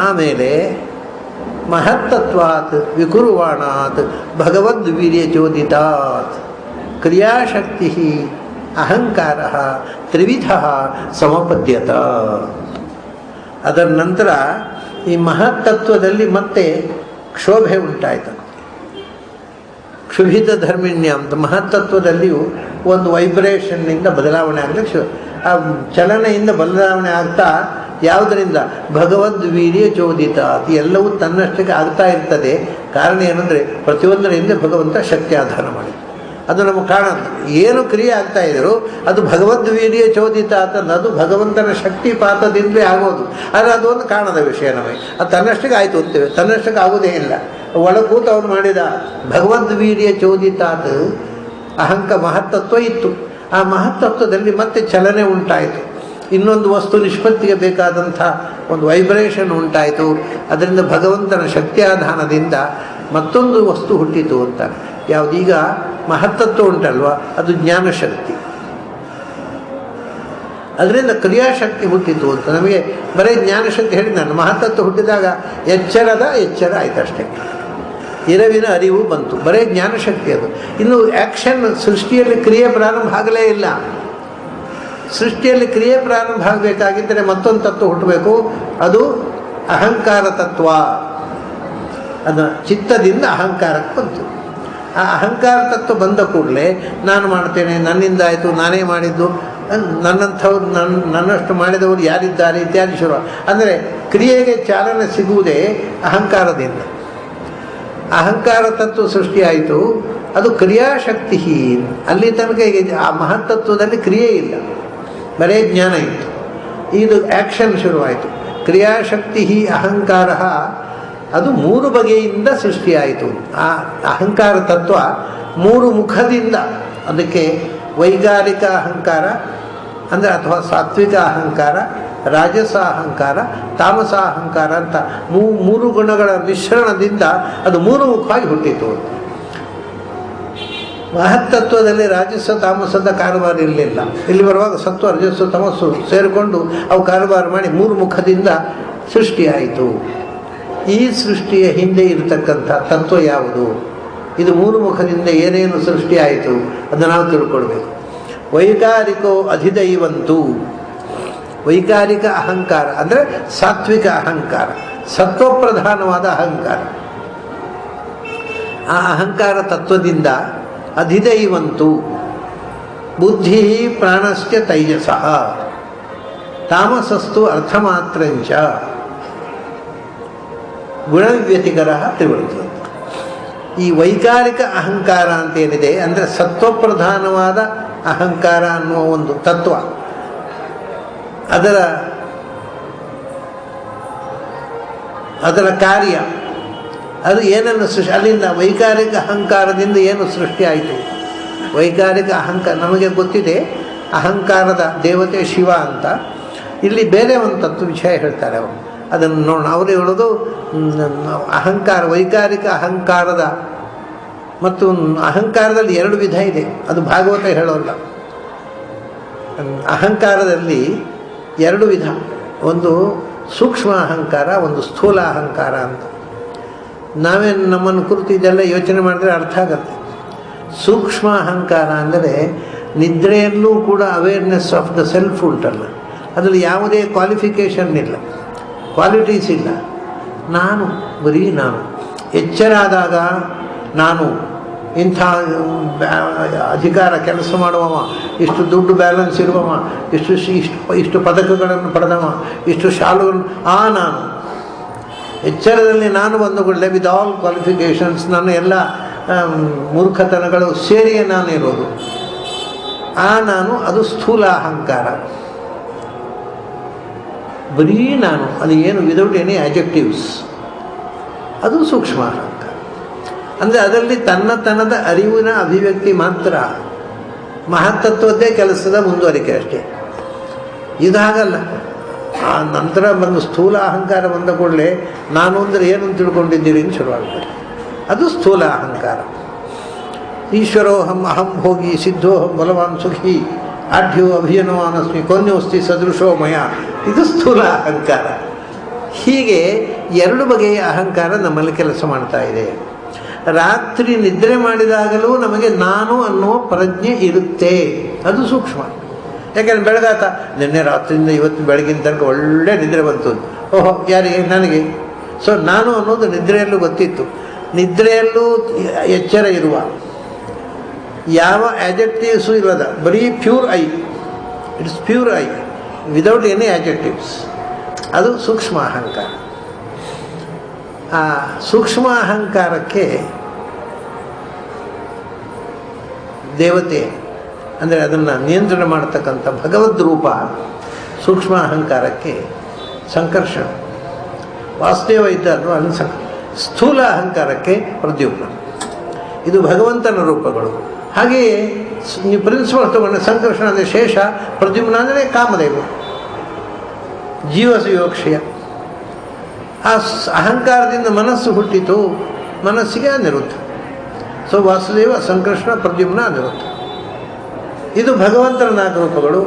ಆಮೇಲೆ ಮಹತ್ತತ್ವಾತ್ ವಿಕುರ್ವಾಣಾತ್ ಭಗವದ್ವೀರ್ಯಚೋದಿತಾತ್ ಕ್ರಿಯಾಶಕ್ತಿ ಅಹಂಕಾರ ತ್ರಿವಿಧ ಸಮಪದ್ಯತ. ಅದರ ನಂತರ ಈ ಮಹತ್ತತ್ವದಲ್ಲಿ ಮತ್ತೆ ಕ್ಷೋಭೆ ಉಂಟಾಯಿತು. ಕ್ಷುಭಿತ ಧರ್ಮಿಣ್ಯ ಅಂತ ಮಹತ್ತತ್ವದಲ್ಲಿಯೂ ಒಂದು ವೈಬ್ರೇಷನ್ನಿಂದ ಬದಲಾವಣೆ ಆಗಲಿಕ್ಕೆ ಆ ಚಲನೆಯಿಂದ ಬದಲಾವಣೆ ಆಗ್ತಾ ಯಾವುದರಿಂದ ಭಗವದ್ವೀರ್ಯ ಚೋದಿತ ಅದು ಎಲ್ಲವೂ ತನ್ನಷ್ಟಕ್ಕೆ ಆಗ್ತಾ ಇರ್ತದೆ. ಕಾರಣ ಏನಂದರೆ ಪ್ರತಿಯೊಂದರ ಹಿಂದೆ ಭಗವಂತ ಶಕ್ತಿ ಆಧಾರ ಮಾಡಿ ಅದು ನಮಗೆ ಕಾಣುತ್ತೆ. ಏನು ಕ್ರಿಯೆ ಆಗ್ತಾ ಇದ್ರು ಅದು ಭಗವದ್ವೀರ್ಯ ಚೋದಿತ ಅಂತ ಅದು ಭಗವಂತನ ಶಕ್ತಿಪಾತದಿಂದಲೇ ಆಗೋದು. ಆದರೆ ಅದೊಂದು ಕಾಣದ ವಿಷಯ ನಮಗೆ. ಅದು ತನ್ನಷ್ಟಕ್ಕೆ ಆಯಿತು ಅಂತೇವೆ, ತನ್ನಷ್ಟಕ್ಕೆ ಆಗೋದೇ ಇಲ್ಲ. ಒಳ ಕೂತು ಅವನು ಮಾಡಿದ ಭಗವದ್ವೀರ್ಯ ಚೋದಿತಾತ್ ಮಹತ್ತತ್ವ ಇತ್ತು. ಆ ಮಹತ್ತತ್ವದಲ್ಲಿ ಮತ್ತೆ ಚಲನೆ ಉಂಟಾಯಿತು. ಇನ್ನೊಂದು ವಸ್ತು ನಿಷ್ಪತ್ತಿಗೆ ಬೇಕಾದಂಥ ಒಂದು ವೈಬ್ರೇಷನ್ ಉಂಟಾಯಿತು. ಅದರಿಂದ ಭಗವಂತನ ಶಕ್ತಿಯಾಧಾನದಿಂದ ಮತ್ತೊಂದು ವಸ್ತು ಹುಟ್ಟಿತು ಅಂತ. ಯಾವುದೀಗ ಮಹತ್ತತ್ವ ಉಂಟಲ್ವ ಅದು ಜ್ಞಾನಶಕ್ತಿ, ಅದರಿಂದ ಕ್ರಿಯಾಶಕ್ತಿ ಹುಟ್ಟಿತು ಅಂತ. ನಮಗೆ ಬರೀ ಜ್ಞಾನಶಕ್ತಿ ಹೇಳಿ ನಾನು ಮಹತ್ತತ್ವ ಹುಟ್ಟಿದಾಗ ಎಚ್ಚರ ಆಯ್ತು ಅಷ್ಟೇ. ಇರವಿನ ಅರಿವು ಬಂತು, ಬರೀ ಜ್ಞಾನಶಕ್ತಿ ಅದು. ಇನ್ನು ಆ್ಯಕ್ಷನ್ ಸೃಷ್ಟಿಯಲ್ಲಿ ಕ್ರಿಯೆ ಪ್ರಾರಂಭ ಆಗಲೇ ಇಲ್ಲ. ಸೃಷ್ಟಿಯಲ್ಲಿ ಕ್ರಿಯೆ ಪ್ರಾರಂಭ ಆಗಬೇಕಾಗಿದ್ದರೆ ಮತ್ತೊಂದು ತತ್ವ ಹುಟ್ಟಬೇಕು, ಅದು ಅಹಂಕಾರ ತತ್ವ. ಅದು ಚಿತ್ತದಿಂದ ಅಹಂಕಾರಕ್ಕೆ ಬಂತು. ಆ ಅಹಂಕಾರ ತತ್ವ ಬಂದ ಕೂಡಲೇ ನಾನು ಮಾಡ್ತೇನೆ, ನನ್ನಿಂದ ಆಯಿತು, ನಾನೇ ಮಾಡಿದ್ದು, ನನ್ನಂಥವ್ರು ನನ್ನಷ್ಟು ಮಾಡಿದವರು ಯಾರಿದ್ದಾರೆ ಇತ್ಯಾದಿ ಶುರು. ಅಂದರೆ ಕ್ರಿಯೆಗೆ ಚಾಲನೆ ಸಿಗುವುದೇ ಅಹಂಕಾರದಿಂದ. ಅಹಂಕಾರ ತತ್ವ ಸೃಷ್ಟಿಯಾಯಿತು, ಅದು ಕ್ರಿಯಾಶಕ್ತಿ. ಅಲ್ಲಿ ತನಕ ಆ ಮಹತ್ತತ್ವದಲ್ಲಿ ಕ್ರಿಯೆ ಇಲ್ಲ, ಬರೇ ಜ್ಞಾನ ಇತ್ತು. ಇದು ಆ್ಯಕ್ಷನ್ ಶುರುವಾಯಿತು. ಕ್ರಿಯಾಶಕ್ತಿ ಅಹಂಕಾರ ಅದು 3 ಬಗೆಯಿಂದ ಸೃಷ್ಟಿಯಾಯಿತು. ಆ ಅಹಂಕಾರ ತತ್ವ 3 ಮುಖದಿಂದ. ಅದಕ್ಕೆ ವೈಕಾರಿಕ ಅಹಂಕಾರ ಅಂದರೆ ಅಥವಾ ಸಾತ್ವಿಕ ಅಹಂಕಾರ, ರಾಜಸ ಅಹಂಕಾರ, ತಾಮಸ ಅಹಂಕಾರ ಅಂತ 3 ಗುಣಗಳ ಮಿಶ್ರಣದಿಂದ ಅದು 3 ಮುಖವಾಗಿ ಹುಟ್ಟಿತು. ಮಹತ್ತತ್ವದಲ್ಲಿ ರಾಜಸ ತಾಮಸದ ಕಾರವಾರ ಇರಲಿಲ್ಲ. ಇಲ್ಲಿ ಬರುವಾಗ ಸತ್ವ ರಜಸ್ಸು ತಮಸ್ಸು ಸೇರಿಕೊಂಡು ಅವು ಕಾರವಾರ ಮಾಡಿ 3 ಮುಖದಿಂದ ಸೃಷ್ಟಿಯಾಯಿತು. ಈ ಸೃಷ್ಟಿಯ ಹಿಂದೆ ಇರತಕ್ಕಂಥ ತತ್ವ ಯಾವುದು? ಇದು 3 ಮುಖದಿಂದ ಏನೇನು ಸೃಷ್ಟಿಯಾಯಿತು ಅದನ್ನು ನಾವು ತಿಳ್ಕೊಳ್ಬೇಕು. ವೈಕಾರಿಕೋ ಅಧಿದೈವಂತು. ವೈಕಾರಿಕ ಅಹಂಕಾರ ಅಂದರೆ ಸಾತ್ವಿಕ ಅಹಂಕಾರ, ಸತ್ವಪ್ರಧಾನವಾದ ಅಹಂಕಾರ. ಆ ಅಹಂಕಾರ ತತ್ವದಿಂದ ಅಧಿದೈವಂತು ಬುದ್ಧಿ ಪ್ರಾಣಶ್ಚ ತೈಜಸಃ ತಾಮಸಸ್ತು ಅರ್ಥಮಾತ್ರಂಚ ಗುಣವ್ಯತಿಕರ ತಿಳುವಳಿಕೆ. ಈ ವೈಕಾರಿಕ ಅಹಂಕಾರ ಅಂತೇನಿದೆ ಅಂದರೆ ಸತ್ವಪ್ರಧಾನವಾದ ಅಹಂಕಾರ ಅನ್ನುವ ಒಂದು ತತ್ವ, ಅದರ ಕಾರ್ಯ ಅದು ಏನನ್ನು ಅಲ್ಲಿಂದ ವೈಕಾರಿಕ ಅಹಂಕಾರದಿಂದ ಏನು ಸೃಷ್ಟಿಯಾಯಿತು? ವೈಕಾರಿಕ ಅಹಂಕಾರ ನಮಗೆ ಗೊತ್ತಿದೆ, ಅಹಂಕಾರದ ದೇವತೆ ಶಿವ ಅಂತ. ಇಲ್ಲಿ ಬೇರೆ ಒಂದು ತತ್ವ ವಿಷಯ ಹೇಳ್ತಾರೆ ಅವರು, ಅದನ್ನು ನೋಡೋಣ. ಅವರು ಹೇಳೋದು ಅಹಂಕಾರ, ವೈಕಾರಿಕ ಅಹಂಕಾರದ ಮತ್ತು ಅಹಂಕಾರದಲ್ಲಿ 2 ವಿಧ ಇದೆ. ಅದು ಭಾಗವತ ಹೇಳೋಲ್ಲ. ಅಹಂಕಾರದಲ್ಲಿ 2 ವಿಧ, ಒಂದು ಸೂಕ್ಷ್ಮ ಅಹಂಕಾರ, ಒಂದು ಸ್ಥೂಲ ಅಹಂಕಾರ ಅಂತ. ನಾವೇನು ನಮ್ಮನ್ನು ಕುರಿತು ಇದೆಲ್ಲ ಯೋಚನೆ ಮಾಡಿದ್ರೆ ಅರ್ಥ ಆಗುತ್ತೆ. ಸೂಕ್ಷ್ಮ ಅಹಂಕಾರ ಅಂದರೆ ನಿದ್ರೆಯಲ್ಲೂ ಕೂಡ ಅವೇರ್ನೆಸ್ ಆಫ್ ದ ಸೆಲ್ಫ್ ಉಂಟಲ್ಲ, ಅದರಲ್ಲಿ ಯಾವುದೇ ಕ್ವಾಲಿಫಿಕೇಷನ್ ಇಲ್ಲ, ಕ್ವಾಲಿಟೀಸ್ ಇಲ್ಲ. ನಾನು ಬರೀ ನಾನು. ಎಚ್ಚರ ಆದಾಗ ನಾನು ಇಂಥ ಅಧಿಕಾರ ಕೆಲಸ ಮಾಡುವವ, ಇಷ್ಟು ದುಡ್ಡು ಬ್ಯಾಲೆನ್ಸ್ ಇರುವವ, ಇಷ್ಟು ಪದಕಗಳನ್ನು ಪಡೆದವ, ಇಷ್ಟು ಶಾಲುಗಳನ್ನು, ನಾನು ಎಚ್ಚರದಲ್ಲಿ ನಾನು ಬಂದುಕೊಳ್ಳೆ ವಿತ್ ಆಲ್ ಕ್ವಾಲಿಫಿಕೇಷನ್ಸ್, ನನ್ನ ಎಲ್ಲ ಮೂರ್ಖತನಗಳು ಸೇರಿಯೇ ನಾನು ಇರೋದು. ನಾನು ಅದು ಸ್ಥೂಲ ಅಹಂಕಾರ. ಬರೀ ನಾನು, ಅದು ಏನು ವಿದೌಟ್ ಎನಿ ಆಬ್ಜೆಕ್ಟಿವ್ಸ್, ಅದು ಸೂಕ್ಷ್ಮ ಅಹಂಕಾರ. ಅಂದರೆ ಅದರಲ್ಲಿ ತನ್ನತನದ ಅರಿವಿನ ಅಭಿವ್ಯಕ್ತಿ ಮಾತ್ರ, ಮಹತ್ತತ್ವದ್ದೇ ಕೆಲಸದ ಮುಂದುವರಿಕೆ ಅಷ್ಟೇ. ಇದು ಹಾಗಲ್ಲ. ಆ ನಂತರ ಬಂದು ಸ್ಥೂಲ ಅಹಂಕಾರ ಬಂದ ಕೂಡಲೇ ನಾನು ಅಂದರೆ ಏನು ತಿಳ್ಕೊಂಡಿದ್ದೀರಿ ಅಂತ ಶುರುವಾಗ್ತದೆ. ಅದು ಸ್ಥೂಲ ಅಹಂಕಾರ. ಈಶ್ವರೋಹಂ ಅಹಂ ಭೋಗಿ ಸಿದ್ಧೋಹಂ ಬಲವಾನ್ ಸುಖಿ ಆಢ್ಯೋ ಅಭಿಯನವಾನಸ್ಮಿ ಕೊನ್ಯೋಸ್ತಿ ಸದೃಶೋ ಮಯ, ಇದು ಸ್ಥೂಲ ಅಹಂಕಾರ. ಹೀಗೆ ಎರಡು ಬಗೆಯ ಅಹಂಕಾರ ನಮ್ಮಲ್ಲಿ ಕೆಲಸ ಮಾಡ್ತಾ ಇದೆ. ರಾತ್ರಿ ನಿದ್ರೆ ಮಾಡಿದಾಗಲೂ ನಮಗೆ ನಾನು ಅನ್ನುವ ಪ್ರಜ್ಞೆ ಇರುತ್ತೆ, ಅದು ಸೂಕ್ಷ್ಮ. ಯಾಕೆಂದರೆ ಬೆಳಗಾತ ನಿನ್ನೆ ರಾತ್ರಿಯಿಂದ ಇವತ್ತು ಬೆಳಗಿನ ತನಕ ಒಳ್ಳೆ ನಿದ್ರೆ ಬಂತು, ಓಹೋ ಯಾರಿಗೆ? ನನಗೆ. ಸೊ ನಾನು ಅನ್ನೋದು ನಿದ್ರೆಯಲ್ಲೂ ಗೊತ್ತಿತ್ತು. ನಿದ್ರೆಯಲ್ಲೂ ಎಚ್ಚರ ಇರುವ, ಯಾವ ಆ್ಯಜೆಕ್ಟಿವ್ಸು ಇಲ್ಲದ, ಬರೀ pure I, it's pure I without any adjectives, ಅದು ಸೂಕ್ಷ್ಮ ಅಹಂಕಾರ. ಆ ಸೂಕ್ಷ್ಮ ಅಹಂಕಾರಕ್ಕೆ ದೇವತೆ ಅಂದರೆ ಅದನ್ನು ನಿಯಂತ್ರಣ ಮಾಡತಕ್ಕಂಥ ಭಗವದ್ ರೂಪ ಸೂಕ್ಷ್ಮ ಅಹಂಕಾರಕ್ಕೆ ಸಂಕರ್ಷಣ. ವಾಸುದೇವ ಇದ್ದಲ್ವ ಅಲ್ಲಿ ಸ್ಥೂಲ ಅಹಂಕಾರಕ್ಕೆ ಪ್ರದ್ಯುಮ್ನ. ಇದು ಭಗವಂತನ ರೂಪಗಳು. ಹಾಗೆಯೇ ನೀವು ಪ್ರಿನ್ಸಿಪಲ್ ತಗೊಂಡ ಸಂಕರ್ಷಣ ಅಂದರೆ ಶೇಷ, ಪ್ರದ್ಯುಮ್ನ ಅಂದರೆ ಕಾಮದೇವ, ಜೀವಸುಯೋಕ್ಷಯ. ಆ ಅಹಂಕಾರದಿಂದ ಮನಸ್ಸು ಹುಟ್ಟಿತು, ಮನಸ್ಸಿಗೆ ಅನಿರುದ್ಧ. ಸೊ ವಾಸುದೇವ, ಸಂಕರ್ಷಣ, ಪ್ರದ್ಯುಮ್ನ, ಅನಿರುದ್ಧ. ಇದು ಭಗವಂತನ ನಾಮರೂಪಗಳು.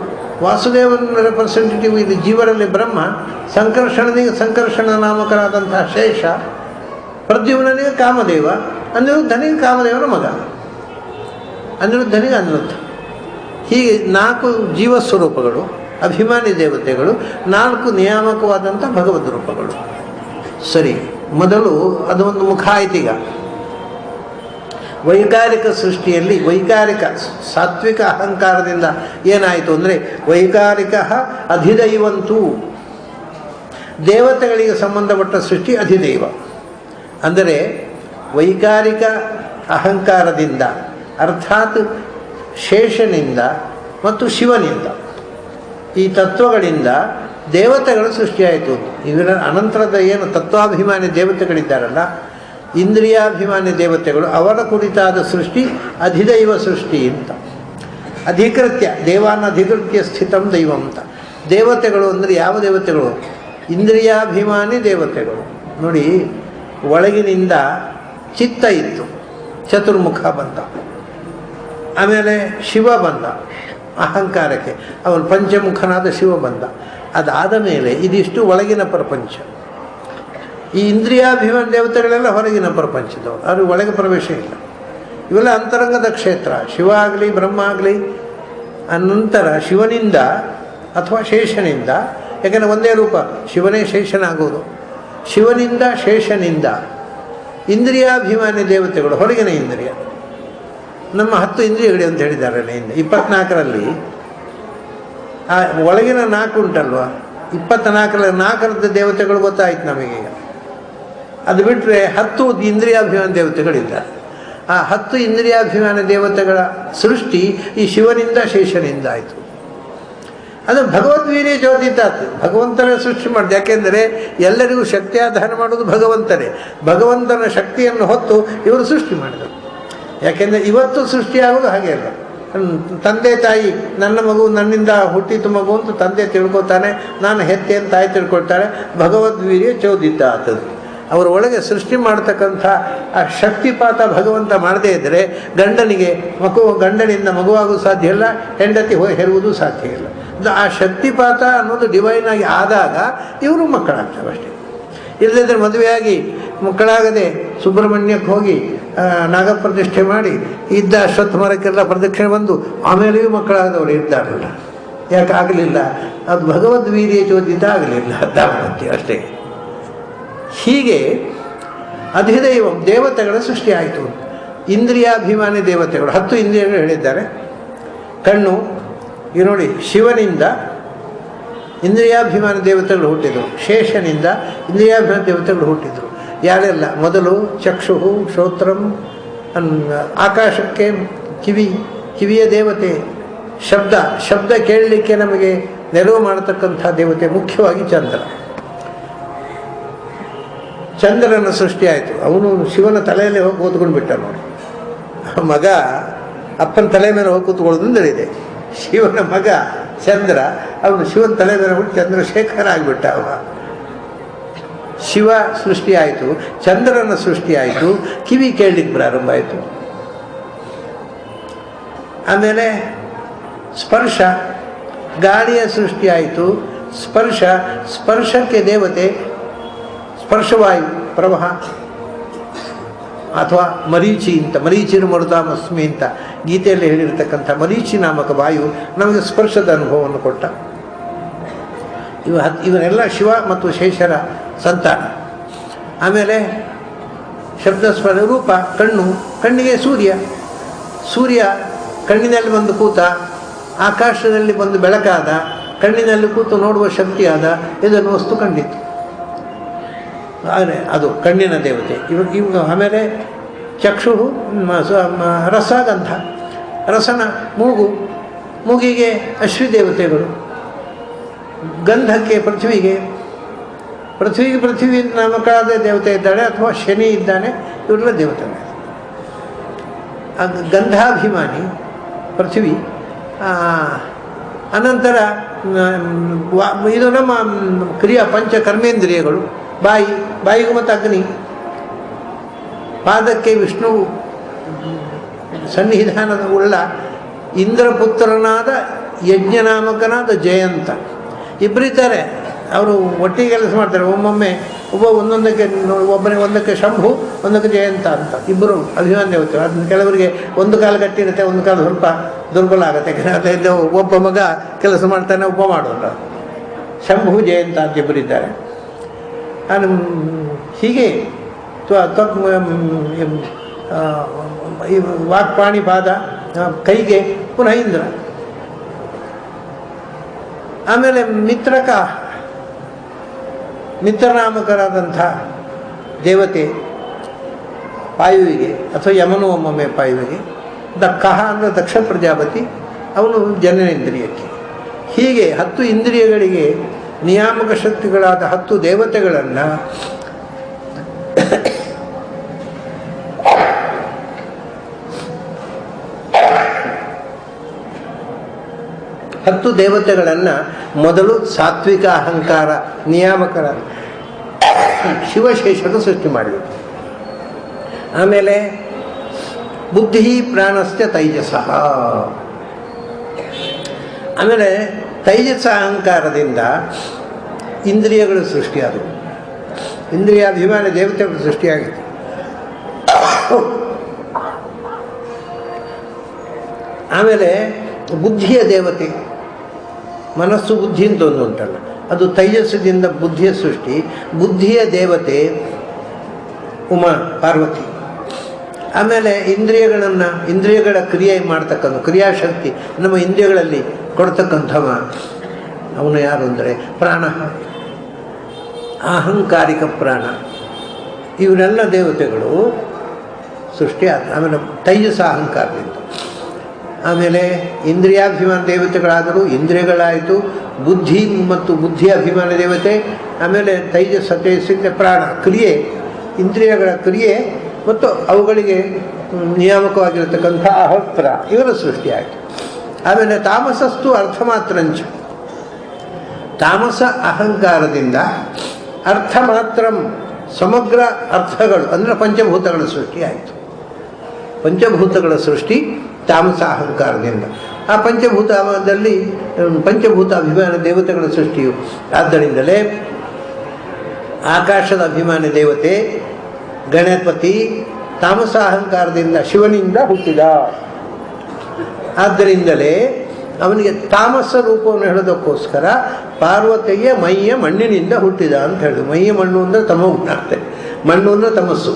ವಾಸುದೇವನ ರೆಪ್ರೆಸೆಂಟೇಟಿವ್ ಇದು ಜೀವರಲ್ಲಿ ಬ್ರಹ್ಮ, ಸಂಕರ್ಷಣನಿಗೆ ಸಂಕರ್ಷಣ ನಾಮಕರಾದಂತಹ ಶೇಷ, ಪ್ರದ್ಯುಮ್ನಿಗೆ ಕಾಮದೇವ, ಅನಿರುದ್ಧನಿಗೆ ಕಾಮದೇವನ ಮಗ, ಅನಿರುದ್ಧನಿಗೆ ಅನಿರುದ್ಧ. ಹೀಗೆ 4 ಜೀವಸ್ವರೂಪಗಳು, ಅಭಿಮಾನಿ ದೇವತೆಗಳು, 4 ನಿಯಾಮಕವಾದಂಥ ಭಗವದ್ ರೂಪಗಳು. ಸರಿ, ಮೊದಲು ಅದೊಂದು ಮುಖ ಆಯ್ತೀಗ. ವೈಕಾರಿಕ ಸೃಷ್ಟಿಯಲ್ಲಿ ವೈಕಾರಿಕ ಸಾತ್ವಿಕ ಅಹಂಕಾರದಿಂದ ಏನಾಯಿತು ಅಂದರೆ ವೈಕಾರಿಕ ಅಧಿದೈವಂತೂ, ದೇವತೆಗಳಿಗೆ ಸಂಬಂಧಪಟ್ಟ ಸೃಷ್ಟಿ ಅಧಿದೈವ. ಅಂದರೆ ವೈಕಾರಿಕ ಅಹಂಕಾರದಿಂದ ಅರ್ಥಾತ್ ಶೇಷನಿಂದ ಮತ್ತು ಶಿವನಿಂದ ಈ ತತ್ವಗಳಿಂದ ದೇವತೆಗಳು ಸೃಷ್ಟಿಯಾಯಿತು. ಇದರ ಅನಂತರದ ಏನು ತತ್ವಾಭಿಮಾನಿ ದೇವತೆಗಳಿದ್ದಾರಲ್ಲ, ಇಂದ್ರಿಯಾಭಿಮಾನಿ ದೇವತೆಗಳು, ಅವರ ಕುರಿತಾದ ಸೃಷ್ಟಿ ಅಧಿದೈವ ಸೃಷ್ಟಿ ಅಂತ. ಅಧಿಕೃತ್ಯ ದೇವಾನ ಅಧಿಕೃತ್ಯ ಸ್ಥಿತಂ ದೈವಂ ಅಂತ. ದೇವತೆಗಳು ಅಂದರೆ ಯಾವ ದೇವತೆಗಳು? ಇಂದ್ರಿಯಾಭಿಮಾನಿ ದೇವತೆಗಳು. ನೋಡಿ, ಒಳಗಿನಿಂದ ಚಿತ್ತ ಇತ್ತು, ಚತುರ್ಮುಖ ಬಂದ. ಆಮೇಲೆ ಶಿವ ಬಂದ ಅಹಂಕಾರಕ್ಕೆ, ಅವನು ಪಂಚಮುಖನಾದ ಶಿವ ಬಂದ. ಅದಾದ ಮೇಲೆ ಇದಿಷ್ಟು ಒಳಗಿನ ಪ್ರಪಂಚ. ಈ ಇಂದ್ರಿಯಾಭಿಮಾನ ದೇವತೆಗಳೆಲ್ಲ ಹೊರಗಿನ ಪ್ರಪಂಚದವರು, ಅವ್ರಿಗೆ ಒಳಗೆ ಪ್ರವೇಶ ಇಲ್ಲ. ಇವೆಲ್ಲ ಅಂತರಂಗದ ಕ್ಷೇತ್ರ. ಶಿವ ಆಗಲಿ ಬ್ರಹ್ಮ ಆಗಲಿ ಅನಂತರ ಶಿವನಿಂದ ಅಥವಾ ಶೇಷನಿಂದ, ಯಾಕೆಂದರೆ ಒಂದೇ ರೂಪ, ಶಿವನೇ ಶೇಷನಾಗೋದು. ಶಿವನಿಂದ ಶೇಷನಿಂದ ಇಂದ್ರಿಯಾಭಿಮಾನಿ ದೇವತೆಗಳು, ಹೊರಗಿನ ಇಂದ್ರಿಯ. ನಮ್ಮ 10 ಇಂದ್ರಿಯಗಳು ಅಂತ ಹೇಳಿದ್ದಾರಲ್ಲ ಹಿಂದೆ, 24ರಲ್ಲಿ ಆ ಒಳಗಿನ 4 ಉಂಟಲ್ವ, 24ರಲ್ಲಿ 4 ದೇವತೆಗಳು ಗೊತ್ತಾಯ್ತು ನಮಗೀಗ. ಅದು ಬಿಟ್ಟರೆ 10 ಇಂದ್ರಿಯಾಭಿಮಾನ ದೇವತೆಗಳಿದ್ದಾರೆ. ಆ 10 ಇಂದ್ರಿಯಾಭಿಮಾನ ದೇವತೆಗಳ ಸೃಷ್ಟಿ ಈ ಶಿವನಿಂದ ಶೇಷನಿಂದ ಆಯಿತು. ಅದು ಭಗವದ್ವೀರ್ಯ ಚೋದಿತಾತ್, ಭಗವಂತನ ಸೃಷ್ಟಿ ಮಾಡಿದೆ. ಯಾಕೆಂದರೆ ಎಲ್ಲರಿಗೂ ಶಕ್ತಿಯಾಧಾನ ಮಾಡೋದು ಭಗವಂತನೇ. ಭಗವಂತನ ಶಕ್ತಿಯನ್ನು ಹೊತ್ತು ಇವರು ಸೃಷ್ಟಿ ಮಾಡಿದರು. ಯಾಕೆಂದರೆ ಇವತ್ತು ಸೃಷ್ಟಿಯಾಗೋದು ಹಾಗೆ ಅಲ್ಲ. ತಂದೆ ತಾಯಿ, ನನ್ನ ಮಗು ನನ್ನಿಂದ ಹುಟ್ಟಿತು ಮಗು ಅಂತ ತಂದೆ ತಿಳ್ಕೊತಾನೆ, ನಾನು ಹೆತ್ತೆ ಅಂತ ತಾಯಿ ತಿಳ್ಕೊಳ್ತಾರೆ. ಭಗವದ್ವೀರ್ಯ ಚೋದಿತಾತ್, ಅವರ ಒಳಗೆ ಸೃಷ್ಟಿ ಮಾಡ್ತಕ್ಕಂಥ ಆ ಶಕ್ತಿಪಾತ ಭಗವಂತ ಮಾಡದೇ ಇದ್ದರೆ ಗಂಡನಿಂದ ಮಗುವಾಗೋದು ಸಾಧ್ಯ ಇಲ್ಲ, ಹೆಂಡತಿ ಹೆರುವುದು ಸಾಧ್ಯ ಇಲ್ಲ. ಆ ಶಕ್ತಿಪಾತ ಅನ್ನೋದು ಡಿವೈನ್ ಆಗಿ ಆದಾಗ ಇವರು ಮಕ್ಕಳಾಗ್ತವೆ ಅಷ್ಟೇ. ಇಲ್ಲದಿದ್ದರೆ ಮದುವೆಯಾಗಿ ಮಕ್ಕಳಾಗದೆ ಸುಬ್ರಹ್ಮಣ್ಯಕ್ಕೆ ಹೋಗಿ ನಾಗಪ್ರತಿಷ್ಠೆ ಮಾಡಿ ಇದ್ದ ಅಶ್ವತ್ಥ ಮರಕ್ಕೆಲ್ಲ ಪ್ರದಕ್ಷಿಣೆ ಬಂದು ಆಮೇಲೆಯೂ ಮಕ್ಕಳಾದವರು ಇದ್ದಾರಲ್ಲ. ಯಾಕೆ ಆಗಲಿಲ್ಲ? ಅದು ಭಗವದ್ವೀರ್ಯ ಚೋದಿತ ಆಗಲಿಲ್ಲ, ದಾಂಪತ್ಯ ಅಷ್ಟೇ. ಹೀಗೆ ಅಧಿದೈವಂ ದೇವತೆಗಳ ಸೃಷ್ಟಿ ಆಯಿತು. ಇಂದ್ರಿಯಾಭಿಮಾನಿ ದೇವತೆಗಳು 10 ಇಂದ್ರಿಯಗಳು ಹೇಳಿದ್ದಾರೆ. ಕಣ್ಣು, ಈಗ ನೋಡಿ, ಶಿವನಿಂದ ಇಂದ್ರಿಯಾಭಿಮಾನಿ ದೇವತೆಗಳು ಹುಟ್ಟಿದರು, ಶೇಷನಿಂದ ಇಂದ್ರಿಯಾಭಿಮಾನಿ ದೇವತೆಗಳು ಹುಟ್ಟಿದರು. ಯಾರೆಲ್ಲ? ಮೊದಲು ಚಕ್ಷು, ಶ್ರೋತ್ರಂ, ಆಕಾಶಕ್ಕೆ ಕಿವಿಯ ದೇವತೆ, ಶಬ್ದ ಕೇಳಲಿಕ್ಕೆ ನಮಗೆ ನೆರವು ಮಾಡತಕ್ಕಂಥ ದೇವತೆ ಮುಖ್ಯವಾಗಿ ಚಂದ್ರನ ಸೃಷ್ಟಿ ಆಯಿತು. ಅವನು ಶಿವನ ತಲೆಯಲ್ಲಿ ಹೋಗಿ ಕೂತ್ಕೊಂಡು ಬಿಟ್ಟ ನೋಡಿ. ಮಗ ಅಪ್ಪನ ತಲೆ ಮೇಲೆ ಹೋಗಿ ಕೂತ್ಕೊಳ್ಳೋದ್ರಿಂದ ಇದೆ. ಶಿವನ ಮಗ ಚಂದ್ರ, ಅವನು ಶಿವನ ತಲೆ ಮೇಲೆ ಬಿಟ್ಟು ಚಂದ್ರಶೇಖರ ಆಗಿಬಿಟ್ಟ. ಅವ ಶಿವ ಸೃಷ್ಟಿ ಆಯಿತು, ಚಂದ್ರನ ಸೃಷ್ಟಿ ಆಯಿತು, ಕಿವಿ ಕೇಳಲಿಕ್ಕೆ ಪ್ರಾರಂಭ ಆಯಿತು. ಆಮೇಲೆ ಸ್ಪರ್ಶ, ಗಾಳಿಯ ಸೃಷ್ಟಿ ಆಯಿತು. ಸ್ಪರ್ಶಕ್ಕೆ ದೇವತೆ ಸ್ಪರ್ಶವಾಯು ಪ್ರವಾಹ, ಅಥವಾ ಮರೀಚಿ ಅಂತ, ಮರೀಚಿನ ಮರುದಾಮಸ್ಮಿ ಅಂತ ಗೀತೆಯಲ್ಲಿ ಹೇಳಿರ್ತಕ್ಕಂಥ ಮರೀಚಿ ನಾಮಕ ವಾಯು ನಮಗೆ ಸ್ಪರ್ಶದ ಅನುಭವವನ್ನು ಕೊಟ್ಟ. ಇವರೆಲ್ಲ ಶಿವ ಮತ್ತು ಶೇಷರ ಸಂತಾನ. ಆಮೇಲೆ ಶಬ್ದಸ್ವರ ರೂಪ ಕಣ್ಣು, ಕಣ್ಣಿಗೆ ಸೂರ್ಯ, ಸೂರ್ಯ ಕಣ್ಣಿನಲ್ಲಿ ಬಂದು ಕೂತ, ಆಕಾಶದಲ್ಲಿ ಬಂದು ಬೆಳಕಾದ, ಕಣ್ಣಿನಲ್ಲಿ ಕೂತು ನೋಡುವ ಶಕ್ತಿಯಾದ, ಇದನ್ನು ವಸ್ತು ಕಂಡಿತ್ತು. ಅದು ಕಣ್ಣಿನ ದೇವತೆ. ಇವಾಗ ಆಮೇಲೆ ಚಕ್ಷು ರಸಗಂಧ, ರಸನ ಮೂಗು, ಮೂಗಿಗೆ ಅಶ್ವಿ ದೇವತೆಗಳು, ಗಂಧಕ್ಕೆ ಪೃಥ್ವಿಗೆ ಪೃಥ್ವಿ ನಾಮಕಳಾದ ದೇವತೆ ಇದ್ದಾಳೆ, ಅಥವಾ ಶನಿ ಇದ್ದಾನೆ, ಇವರೆಲ್ಲ ದೇವತೆ. ಗಂಧಾಭಿಮಾನಿ ಪೃಥ್ವಿ. ಅನಂತರ ಇದು ನಮ್ಮ ಕ್ರಿಯಾ ಪಂಚ ಕರ್ಮೇಂದ್ರಿಯಗಳು, ಬಾಯಿಗೂ ಮತ್ತು ಅಗ್ನಿ, ಪಾದಕ್ಕೆ ವಿಷ್ಣು ಸನ್ನಿಧಾನದ ಉಳ್ಳ ಇಂದ್ರಪುತ್ರನಾದ ಯಜ್ಞನಾಮಕನಾದ ಜಯಂತ. ಇಬ್ಬರಿದ್ದಾರೆ, ಅವರು ಒಟ್ಟಿಗೆ ಕೆಲಸ ಮಾಡ್ತಾರೆ. ಒಮ್ಮೊಮ್ಮೆ ಒಂದೊಂದಕ್ಕೆ ಒಂದಕ್ಕೆ ಶಂಭು, ಒಂದಕ್ಕೆ ಜಯಂತ ಅಂತ ಇಬ್ಬರು ಅಭಿಮಾನ ದೇವತೆ. ಅದನ್ನ ಕೆಲವರಿಗೆ ಒಂದು ಕಾಲು ಗಟ್ಟಿರುತ್ತೆ, ಒಂದು ಕಾಲು ಸ್ವಲ್ಪ ದುರ್ಬಲ ಆಗುತ್ತೆ. ಅದರಿಂದ ಒಬ್ಬ ಮಗ ಕೆಲಸ ಮಾಡ್ತಾನೆ, ಒಬ್ಬ ಮಾಡೋಲ್ಲ. ಶಂಭು ಜಯಂತ ಅಂತ ಇಬ್ಬರಿದ್ದಾರೆ. ಹೀಗೆ ವಾಕ್ಪಾಣಿ ಪಾದ, ಕೈಗೆ ಪುನಃ ಇಂದ್ರ. ಆಮೇಲೆ ಮಿತ್ರನಾಮಕರಾದಂಥ ದೇವತೆ ಪಾಯುವಿಗೆ, ಅಥವಾ ಯಮನು ಒಮ್ಮೊಮ್ಮೆ ಪಾಯುವಿಗೆ. ಕಹ ಅಂದರೆ ದಕ್ಷ ಪ್ರಜಾಪತಿ, ಅವನು ಜನನೇಂದ್ರಿಯಕ್ಕೆ. ಹೀಗೆ 10 ಇಂದ್ರಿಯಗಳಿಗೆ ನಿಯಾಮಕ ಶಕ್ತಿಗಳಾದ 10 ದೇವತೆಗಳನ್ನು ಮೊದಲು ಸಾತ್ವಿಕ ಅಹಂಕಾರ ನಿಯಾಮಕರ ಶಿವಶೇಷರು ಸೃಷ್ಟಿ ಮಾಡಿದರು. ಆಮೇಲೆ ಬುದ್ಧಿ ಪ್ರಾಣಸ್ಯ ತೈಜಸಃ. ಆಮೇಲೆ ತೈಜಸ ಅಹಂಕಾರದಿಂದ ಇಂದ್ರಿಯಗಳು ಸೃಷ್ಟಿಯಾದವು, ಇಂದ್ರಿಯಾಭಿಮಾನ ದೇವತೆಗಳು ಸೃಷ್ಟಿಯಾಗಿತ್ತು. ಆಮೇಲೆ ಬುದ್ಧಿಯ ದೇವತೆ, ಮನಸ್ಸು ಬುದ್ಧಿ ಅಂತ ಒಂದು ಉಂಟಲ್ಲ, ಅದು ತೈಜಸ್ಸದಿಂದ ಬುದ್ಧಿಯ ಸೃಷ್ಟಿ. ಬುದ್ಧಿಯ ದೇವತೆ ಉಮಾ ಪಾರ್ವತಿ. ಆಮೇಲೆ ಇಂದ್ರಿಯಗಳ ಕ್ರಿಯೆ ಮಾಡ್ತಕ್ಕಂಥ ಕ್ರಿಯಾಶಕ್ತಿ ನಮ್ಮ ಇಂದ್ರಿಯಗಳಲ್ಲಿ ಕೊಡ್ತಕ್ಕಂಥವ ಅವನು ಯಾರು ಅಂದರೆ ಪ್ರಾಣ, ಅಹಂಕಾರಿಕ ಪ್ರಾಣ. ಇವರೆಲ್ಲ ದೇವತೆಗಳು ಸೃಷ್ಟಿಯಾದ. ಆಮೇಲೆ ತೈಜಸ ಅಹಂಕಾರದಿಂದ. ಆಮೇಲೆ ಇಂದ್ರಿಯಾಭಿಮಾನ ದೇವತೆಗಳಾದರೂ ಇಂದ್ರಿಯಗಳಾಯಿತು, ಬುದ್ಧಿ ಮತ್ತು ಬುದ್ಧಿಯ ಅಭಿಮಾನ ದೇವತೆ. ಆಮೇಲೆ ತೈಜಸ ತೇಜಸ್ಸಿಂದ ಪ್ರಾಣ ಕ್ರಿಯೆ, ಇಂದ್ರಿಯಗಳ ಕ್ರಿಯೆ ಮತ್ತು ಅವುಗಳಿಗೆ ನಿಯಾಮಕವಾಗಿರತಕ್ಕಂಥ ಅಹೋತ್ರ, ಇವರ ಸೃಷ್ಟಿಯಾಯಿತು. ಆಮೇಲೆ ತಾಮಸಸ್ತು ಅರ್ಥ ಮಾತ್ರಂಚ. ತಾಮಸ ಅಹಂಕಾರದಿಂದ ಅರ್ಥ ಮಾತ್ರ ಸಮಗ್ರ ಅರ್ಥಗಳು ಅಂದರೆ ಪಂಚಭೂತಗಳ ಸೃಷ್ಟಿಯಾಯಿತು. ಪಂಚಭೂತಗಳ ಸೃಷ್ಟಿ ತಾಮಸ ಅಹಂಕಾರದಿಂದ. ಆ ಪಂಚಭೂತದಲ್ಲಿ ಪಂಚಭೂತ ಅಭಿಮಾನ ದೇವತೆಗಳ ಸೃಷ್ಟಿಯು. ಆದ್ದರಿಂದಲೇ ಆಕಾಶದ ಅಭಿಮಾನ ದೇವತೆ ಗಣಪತಿ ತಾಮಸ ಅಹಂಕಾರದಿಂದ ಶಿವನಿಂದ ಹುಟ್ಟಿದ. ಆದ್ದರಿಂದಲೇ ಅವನಿಗೆ ತಾಮಸ ರೂಪವನ್ನು ಹೇಳೋದಕ್ಕೋಸ್ಕರ ಪಾರ್ವತಿಯ ಮೈಯ ಮಣ್ಣಿನಿಂದ ಹುಟ್ಟಿದ ಅಂತ ಹೇಳಿದ್ರು. ಮೈಯ ಮಣ್ಣು ಅಂದರೆ ತಮೋಗುಣ ಅಂತೆ, ಮಣ್ಣು ಅಂದರೆ ತಮಸ್ಸು.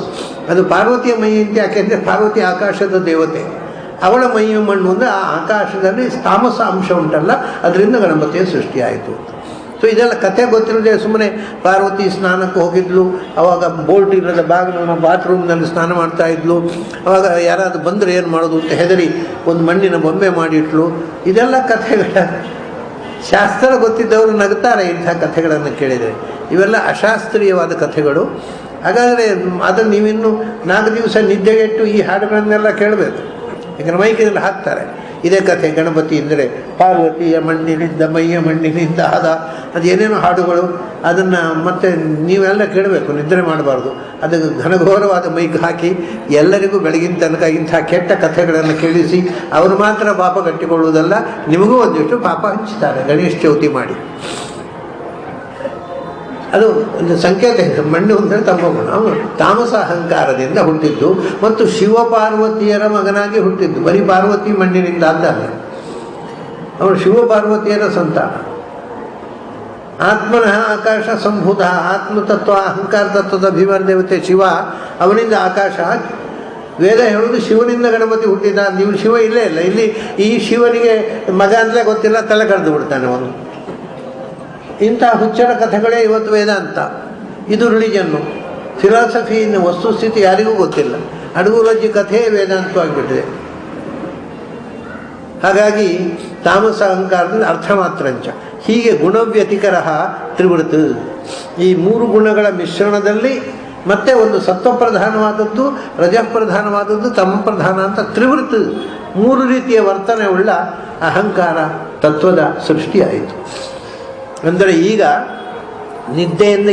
ಅದು ಪಾರ್ವತಿಯ ಮೈ ಅಂತ ಯಾಕೆಂದರೆ ಪಾರ್ವತಿ ಆಕಾಶದ ದೇವತೆ. ಅವಳ ಮೈಯ ಮಣ್ಣು ಅಂದರೆ ಆ ಆಕಾಶದಲ್ಲಿ ತಾಮಸ ಅಂಶ ಉಂಟಲ್ಲ, ಅದರಿಂದ ಗಣಪತಿಯ ಸೃಷ್ಟಿಯಾಯಿತು. ಸೊ ಇದೆಲ್ಲ ಕಥೆ ಗೊತ್ತಿರದೆ ಸುಮ್ಮನೆ ಪಾರ್ವತಿ ಸ್ನಾನಕ್ಕೆ ಹೋಗಿದ್ಲು, ಅವಾಗ ಬೋಲ್ಟ್ ಇಲ್ಲದ ಬಾಗಿಲು ಬಾತ್ರೂಮ್ನಲ್ಲಿ ಸ್ನಾನ ಮಾಡ್ತಾ ಇದ್ಲು. ಅವಾಗ ಯಾರಾದರೂ ಬಂದರೆ ಏನು ಮಾಡೋದು ಅಂತ ಹೆದರಿ ಒಂದು ಮಣ್ಣಿನ ಬೊಂಬೆ ಮಾಡಿಟ್ಲು. ಇದೆಲ್ಲ ಕಥೆಗಳ ಶಾಸ್ತ್ರ ಗೊತ್ತಿದ್ದವರು ನಗ್ತಾರೆ ಇಂಥ ಕಥೆಗಳನ್ನು ಕೇಳಿದರೆ. ಇವೆಲ್ಲ ಅಶಾಸ್ತ್ರೀಯವಾದ ಕಥೆಗಳು. ಹಾಗಾದರೆ ಅದನ್ನು ನೀವಿನ್ನೂ 4 ದಿವಸ ನಿದ್ದೆಗೆಟ್ಟು ಈ ಹಾಡುಗಳನ್ನೆಲ್ಲ ಕೇಳಬೇಕು. ಯಾಕಂದರೆ ಮೈಕಿನಲ್ಲಿ ಹಾಕ್ತಾರೆ ಇದೇ ಕಥೆ. ಗಣಪತಿ ಅಂದರೆ ಪಾರ್ವತಿಯ ಮಣ್ಣಿನಿಂದ ಮೈಯ ಮಣ್ಣಿನಿಂದ ಆದ, ಅದೇನೇನೋ ಹಾಡುಗಳು. ಅದನ್ನು ಮತ್ತೆ ನೀವೆಲ್ಲ ಕೇಳಬೇಕು, ನಿದ್ರೆ ಮಾಡಬಾರ್ದು. ಅದಕ್ಕೆ ಘನಘೋರವಾದ ಮೈಕ್ ಹಾಕಿ ಎಲ್ಲರಿಗೂ ಬೆಳಗಿನ ತನಕ ಇಂಥ ಕೆಟ್ಟ ಕಥೆಗಳನ್ನು ಕೇಳಿಸಿ ಅವರು ಮಾತ್ರ ಪಾಪ ಕಟ್ಟಿಕೊಳ್ಳುವುದಲ್ಲ, ನಿಮಗೂ ಒಂದಿಷ್ಟು ಪಾಪ ಹಂಚ್ತಾರೆ ಗಣೇಶ ಚೌತಿ ಮಾಡಿ. ಅದು ಒಂದು ಸಂಕೇತ ಇದೆ. ಮಣ್ಣು ಅಂದರೆ ತಮೋಗುಣ. ಅವನು ತಾಮಸ ಅಹಂಕಾರದಿಂದ ಹುಟ್ಟಿದ್ದು ಮತ್ತು ಶಿವಪಾರ್ವತಿಯರ ಮಗನಾಗಿ ಹುಟ್ಟಿದ್ದು. ಬರೀ ಪಾರ್ವತಿ ಮಣ್ಣಿನಿಂದ ಅಲ್ಲ, ಅವನು ಶಿವಪಾರ್ವತಿಯರ ಸಂತಾನ. ಆತ್ಮನಃ ಆಕಾಶ ಸಂಭೂತ, ಆತ್ಮತತ್ವ ಅಹಂಕಾರ ತತ್ವದ ಅಭಿಮಾನ ದೇವತೆ ಶಿವ, ಅವನಿಂದ ಆಕಾಶ. ವೇದ ಹೇಳುವುದು ಶಿವನಿಂದ ಗಣಪತಿ ಹುಟ್ಟಿದ. ನೀವು ಶಿವ ಇಲ್ಲೇ ಇಲ್ಲ. ಇಲ್ಲಿ ಈ ಶಿವನಿಗೆ ಮಗ ಅಂತಲೇ ಗೊತ್ತಿಲ್ಲ, ತಲೆ ಕಳೆದು ಬಿಡ್ತಾನೆ ಅವನು. ಇಂಥ ಹುಚ್ಚರ ಕಥೆಗಳೇ ಇವತ್ತು ವೇದಾಂತ. ಇದು ರಿಲಿಜನ್ನು. ಫಿಲಾಸಫಿ ವಸ್ತುಸ್ಥಿತಿ ಯಾರಿಗೂ ಗೊತ್ತಿಲ್ಲ. ಅಡುಗುರಜ್ಜಿ ಕಥೆಯೇ ವೇದಾಂತವಾಗಿಬಿಟ್ಟಿದೆ. ಹಾಗಾಗಿ ತಾಮಸ ಅಹಂಕಾರದಿಂದ ಅರ್ಥ ಮಾತ್ರಂಚ. ಹೀಗೆ ಗುಣವ್ಯತಿಕರ ತ್ರಿವೃತ್, ಈ ಮೂರು ಗುಣಗಳ ಮಿಶ್ರಣದಲ್ಲಿ ಮತ್ತೆ ಒಂದು ಸತ್ವಪ್ರಧಾನವಾದದ್ದು, ರಜಪ್ರಧಾನವಾದದ್ದು, ತಮಪ್ರಧಾನ ಅಂತ ತ್ರಿವೃತ್, ಮೂರು ರೀತಿಯ ವರ್ತನೆ ಉಳ್ಳ ಅಹಂಕಾರ ತತ್ವದ ಸೃಷ್ಟಿಯಾಯಿತು. ಅಂದರೆ ಈಗ ನಿದ್ದೆಯಿಂದ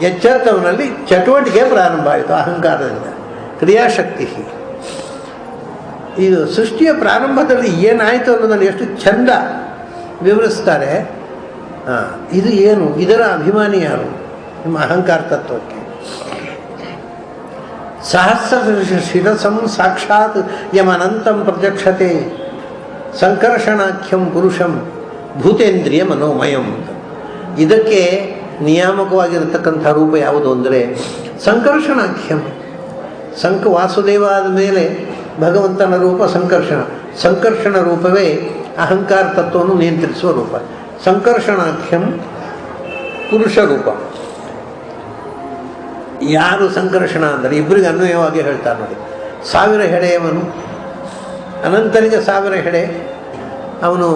ಎಚ್ಚೆತ್ತವನಲ್ಲಿ ಚಟುವಟಿಕೆ ಪ್ರಾರಂಭ ಆಯಿತು. ಅಹಂಕಾರದಿಂದ ಕ್ರಿಯಾಶಕ್ತಿ. ಇದು ಸೃಷ್ಟಿಯ ಪ್ರಾರಂಭದಲ್ಲಿ ಏನಾಯಿತು ಅನ್ನೋದನ್ನು ಎಷ್ಟು ಚಂದ ವಿವರಿಸ್ತಾರೆ. ಇದು ಏನು, ಇದರ ಅಭಿಮಾನಿ ಯಾರು? ನಿಮ್ಮ ಅಹಂಕಾರ ತತ್ವಕ್ಕೆ. ಸಹಸ್ರ ಶಿರಸಂ ಸಾಕ್ಷಾತ್ ಯಮನಂತಂ ಪ್ರತ್ಯಕ್ಷತೆ ಸಂಕರ್ಷಣಾಖ್ಯಂ ಪುರುಷಂ ಭೂತೇಂದ್ರಿಯ ಮನೋಮಯಂ. ಇದಕ್ಕೆ ನಿಯಾಮಕವಾಗಿರತಕ್ಕಂಥ ರೂಪ ಯಾವುದು ಅಂದರೆ ಸಂಕರ್ಷಣಾಖ್ಯಂ. ವಾಸುದೇವ ಆದ ಮೇಲೆ ಭಗವಂತನ ರೂಪ ಸಂಕರ್ಷಣ. ಸಂಕರ್ಷಣ ರೂಪವೇ ಅಹಂಕಾರ ತತ್ವವನ್ನು ನಿಯಂತ್ರಿಸುವ ರೂಪ. ಸಂಕರ್ಷಣಾಖ್ಯಂ ಪುರುಷ ರೂಪ. ಯಾರು ಸಂಕರ್ಷಣ ಅಂದರೆ ಇಬ್ಬರಿಗೆ ಅನ್ವಯವಾಗಿ ಹೇಳ್ತಾರೆ ನೋಡಿ. 1000 ಹೆಡೆಯವನು, ಅನಂತನಿಗೆ 1000 ಹೆಡೆ, ಅವನು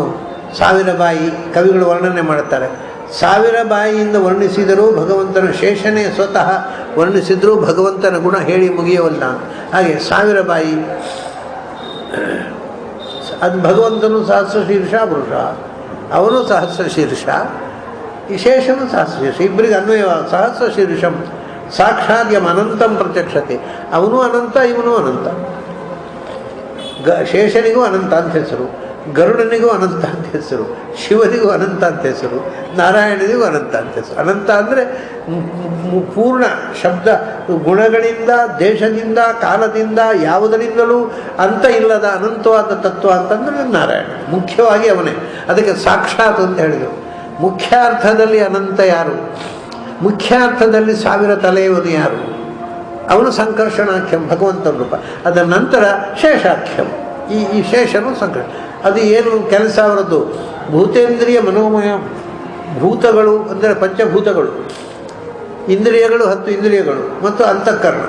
1000 ಬಾಯಿ. ಕವಿಗಳು ವರ್ಣನೆ ಮಾಡುತ್ತಾರೆ. 1000 ಬಾಯಿಯಿಂದ ವರ್ಣಿಸಿದರೂ ಭಗವಂತನ ಶೇಷನೇ ಸ್ವತಃ ವರ್ಣಿಸಿದರೂ ಭಗವಂತನ ಗುಣ ಹೇಳಿ ಮುಗಿಯವಲ್ಲ. ಹಾಗೆ 1000 ಬಾಯಿ. ಅದು ಭಗವಂತನು ಸಹಸ್ರ ಶೀರ್ಷ ಪುರುಷ, ಅವನು ಸಹಸ್ರ ಶೀರ್ಷ, ಈ ಶೇಷನು ಸಹಸ್ರ ಶೀರ್ಷ. ಇಬ್ಬರಿಗೆ ಅನ್ವಯವಾಗಿ ಸಹಸ್ರ ಶೀರ್ಷಂ ಸಾಕ್ಷಾತ್ ಯಮ್ ಅನಂತಂ ಪ್ರತ್ಯಕ್ಷತೆ. ಅವನು ಅನಂತ, ಇವನು ಅನಂತ. ಶೇಷನಿಗೂ ಅನಂತ ಅಂತ ಹೆಸರು, ಗರುಡನಿಗೂ ಅನಂತ ಅಂತ ಹೆಸರು, ಶಿವನಿಗೂ ಅನಂತ ಅಂತ ಹೆಸರು, ನಾರಾಯಣನಿಗೂ ಅನಂತ ಅಂತ ಹೆಸರು. ಅನಂತ ಅಂದರೆ ಪೂರ್ಣ ಶಬ್ದ ಗುಣಗಳಿಂದ, ದೇಶದಿಂದ, ಕಾಲದಿಂದ, ಯಾವುದರಿಂದಲೂ ಅಂತ ಇಲ್ಲದ ಅನಂತವಾದ ತತ್ವ ಅಂತಂದರೆ ನಾರಾಯಣ. ಮುಖ್ಯವಾಗಿ ಅವನೇ. ಅದಕ್ಕೆ ಸಾಕ್ಷಾತ್ ಅಂತ ಹೇಳಿದರು. ಮುಖ್ಯಾರ್ಥದಲ್ಲಿ ಅನಂತ ಯಾರು? ಮುಖ್ಯಾರ್ಥದಲ್ಲಿ 1000 ತಲೆಯವನು ಯಾರು? ಅವನು ಸಂಕರ್ಷಣಾಖ್ಯಂ, ಭಗವಂತನ ರೂಪ. ಅದರ ನಂತರ ಶೇಷಾಖ್ಯಂ. ಈ ಶೇಷನು ಸಂಕರ್ಷ. ಅದು ಏನು ಕೆಲಸ ಅವರದ್ದು? ಭೂತೇಂದ್ರಿಯ ಮನೋಮಯ. ಭೂತಗಳು ಅಂದರೆ ಪಂಚಭೂತಗಳು, ಇಂದ್ರಿಯಗಳು 10 ಇಂದ್ರಿಯಗಳು ಮತ್ತು ಅಂತಃಕರಣ,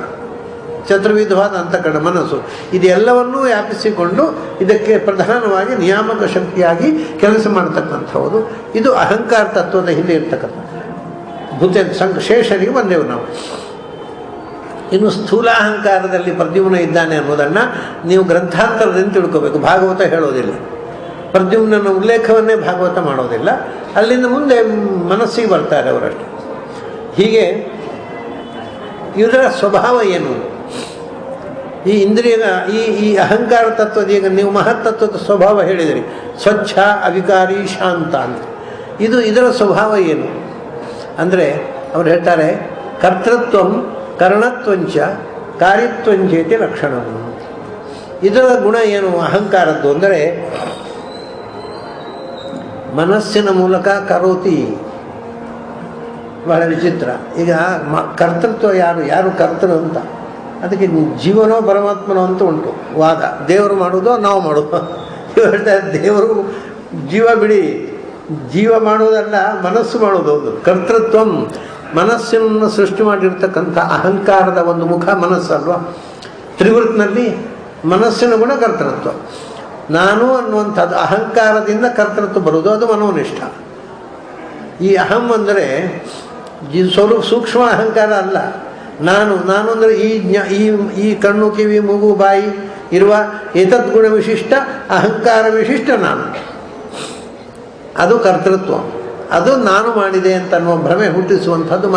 ಚತುರ್ವಿಧವಾದ ಅಂತಃಕರಣ, ಮನಸ್ಸು, ಇದೆಲ್ಲವನ್ನೂ ವ್ಯಾಪಿಸಿಕೊಂಡು ಇದಕ್ಕೆ ಪ್ರಧಾನವಾಗಿ ನಿಯಾಮಕ ಶಕ್ತಿಯಾಗಿ ಕೆಲಸ ಮಾಡತಕ್ಕಂಥದ್ದು. ಇದು ಅಹಂಕಾರ ತತ್ವದ ಹಿಂದೆ ಇರ್ತಕ್ಕಂಥ ಶೇಷನಿಗೆ ಬಂದೆವು ನಾವು. ಇನ್ನು ಸ್ಥೂಲ ಅಹಂಕಾರದಲ್ಲಿ ಪ್ರದ್ಯುಮ್ನ ಇದ್ದಾನೆ ಅನ್ನೋದನ್ನು ನೀವು ಗ್ರಂಥಾಂತರದಿಂದ ತಿಳ್ಕೋಬೇಕು. ಭಾಗವತ ಹೇಳೋದಿಲ್ಲ. ಪ್ರದ್ಯುಮ್ನ ಉಲ್ಲೇಖವನ್ನೇ ಭಾಗವತ ಮಾಡೋದಿಲ್ಲ. ಅಲ್ಲಿಂದ ಮುಂದೆ ಮನಸ್ಸಿಗೆ ಬರ್ತಾರೆ ಅವರಷ್ಟು. ಹೀಗೆ ಇದರ ಸ್ವಭಾವ ಏನು? ಈ ಇಂದ್ರಿಯ ಈ ಅಹಂಕಾರ ತತ್ವದ, ಈಗ ನೀವು ಮಹತ್ತತ್ವದ ಸ್ವಭಾವ ಹೇಳಿದಿರಿ, ಸ್ವಚ್ಛ, ಅವಿಕಾರಿ, ಶಾಂತ ಅಂತ. ಇದರ ಸ್ವಭಾವ ಏನು ಅಂದರೆ ಅವ್ರು ಹೇಳ್ತಾರೆ, ಕರ್ತೃತ್ವಂ ಕರ್ಣತ್ವಂಚ ಕಾರಿತ್ವಂಚೇತಿ ಲಕ್ಷಣ. ಇದರ ಗುಣ ಏನು ಅಹಂಕಾರದ್ದು ಅಂದರೆ ಮನಸ್ಸಿನ ಮೂಲಕ ಕರೋತಿ. ಬಹಳ ವಿಚಿತ್ರ. ಈಗ ಕರ್ತೃತ್ವ ಯಾರು ಕರ್ತೃ ಅಂತ, ಅದಕ್ಕೆ ಜೀವನೋ ಪರಮಾತ್ಮನೋ ಅಂತ ಉಂಟು ವಾದ. ದೇವರು ಮಾಡೋದು ನಾವು ಮಾಡೋದು. ಇವರು ಹೇಳ್ತಾರೆ ದೇವರು ಜೀವ ಬಿಡಿ, ಜೀವ ಮಾಡೋದಲ್ಲ ಮನಸ್ಸು ಮಾಡೋದು. ಒಂದು ಕರ್ತೃತ್ವಂ, ಮನಸ್ಸನ್ನು ಸೃಷ್ಟಿ ಮಾಡಿರ್ತಕ್ಕಂಥ ಅಹಂಕಾರದ ಒಂದು ಮುಖ ಮನಸ್ಸಲ್ವ. ತ್ರಿವೃತ್ನಲ್ಲಿ ಮನಸ್ಸಿನ ಗುಣ ಕರ್ತೃತ್ವ. ನಾನು ಅನ್ನುವಂಥದ್ದು ಅಹಂಕಾರದಿಂದ ಕರ್ತೃತ್ವ ಬರುವುದು, ಅದು ಮನೋನಿಷ್ಠ. ಈ ಅಹಂ ಅಂದರೆ ಸ್ವಲ್ಪ ಸೂಕ್ಷ್ಮ ಅಹಂಕಾರ ಅಲ್ಲ. ನಾನು ಅಂದರೆ ಈ ಕಣ್ಣು, ಕಿವಿ, ಮೂಗು, ಬಾಯಿ ಇರುವ ಏತದ್ಗುಣ ವಿಶಿಷ್ಟ ಅಹಂಕಾರ ವಿಶಿಷ್ಟ ನಾನು. ಅದು ಕರ್ತೃತ್ವ. ಅದು ನಾನು ಮಾಡಿದೆ ಅಂತ ಅನ್ನುವ ಭ್ರಮೆ ಹುಟ್ಟಿಸುವಂಥದ್ದು